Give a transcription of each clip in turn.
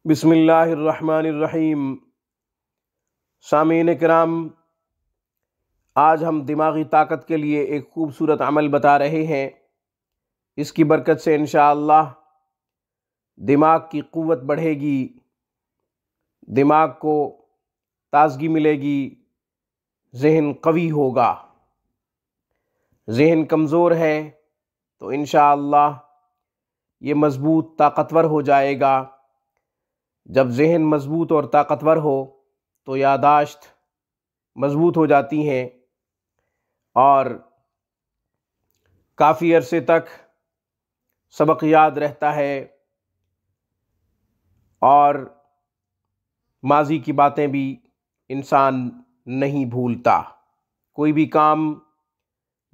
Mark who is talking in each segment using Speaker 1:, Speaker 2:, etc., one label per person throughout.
Speaker 1: बिस्मिल्लाहिर्रहमानिर्रहीम। सामीन किराम, आज हम दिमागी ताकत के लिए एक ख़ूबसूरत अमल बता रहे हैं। इसकी बरकत से इंशाअल्लाह दिमाग की क़ुव्वत बढ़ेगी, दिमाग को ताज़गी मिलेगी, ज़हन कवी होगा। ज़हन कमज़ोर है तो इंशाअल्लाह ये मज़बूत ताकतवर हो जाएगा। जब ज़हन मज़बूत और ताकतवर हो तो यादाश्त मज़बूत हो जाती हैं और काफ़ी अरसे तक सबक याद रहता है और माजी की बातें भी इंसान नहीं भूलता। कोई भी काम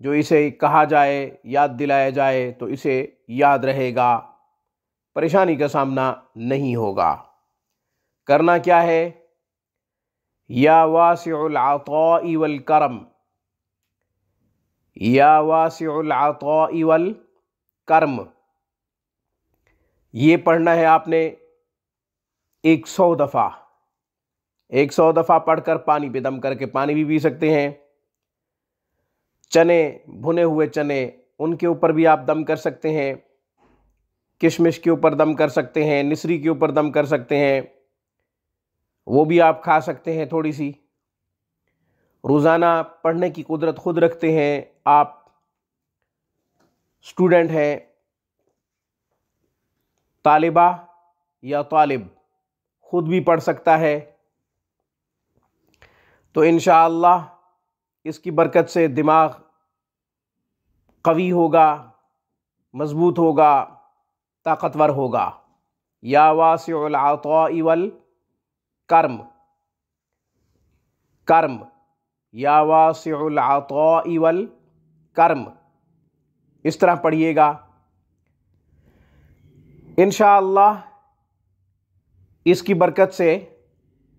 Speaker 1: जो इसे कहा जाए, याद दिलाया जाए तो इसे याद रहेगा, परेशानी का सामना नहीं होगा। करना क्या है? या वासिउल अताई वल करम, या वासिउल अताई वल करम, ये पढ़ना है आपने 100 दफ़ा। 100 दफ़ा पढ़कर पानी पे दम करके पानी भी पी सकते हैं। चने, भुने हुए चने, उनके ऊपर भी आप दम कर सकते हैं। किशमिश के ऊपर दम कर सकते हैं, निसरी के ऊपर दम कर सकते हैं, वो भी आप खा सकते हैं थोड़ी सी। रोज़ाना पढ़ने की कुदरत खुद रखते हैं। आप स्टूडेंट हैं, तालिबा या तालिब, खुद भी पढ़ सकता है। तो इंशाअल्लाह इसकी बरकत से दिमाग कवी होगा, मज़बूत होगा, ताकतवर होगा। या वासिउल अताई वल कर्म, कर्म, या वासिउल अताई वल कर्म, इस तरह पढ़िएगा। इंशाअल्लाह इसकी बरकत से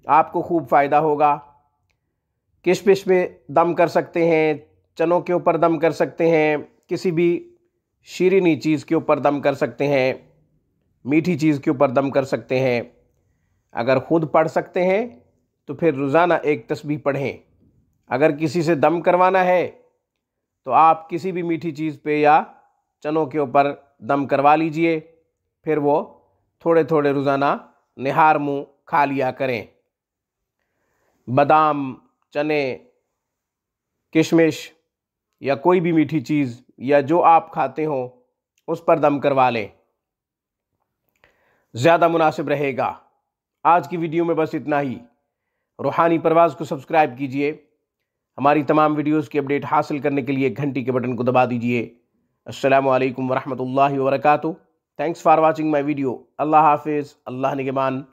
Speaker 1: आपको खूब फ़ायदा होगा। किशमिश में दम कर सकते हैं, चनों के ऊपर दम कर सकते हैं, किसी भी शीरीनी चीज़ के ऊपर दम कर सकते हैं, मीठी चीज़ के ऊपर दम कर सकते हैं। अगर ख़ुद पढ़ सकते हैं तो फिर रोज़ाना एक तस्बीह पढ़ें। अगर किसी से दम करवाना है तो आप किसी भी मीठी चीज़ पे या चनों के ऊपर दम करवा लीजिए, फिर वो थोड़े थोड़े रोज़ाना निहार मुँह खा लिया करें। बादाम, चने, किशमिश या कोई भी मीठी चीज़ या जो आप खाते हो उस पर दम करवा लें, ज़्यादा मुनासिब रहेगा। आज की वीडियो में बस इतना ही। रूहानी परवाज़ को सब्सक्राइब कीजिए। हमारी तमाम वीडियोज़ की अपडेट हासिल करने के लिए घंटी के बटन को दबा दीजिए। अस्सलामु अलैकुम वरहमतुल्लाहि वबरकातुहू। Thanks for watching my video. अल्लाह हाफिज़, अल्लाह निगहबान।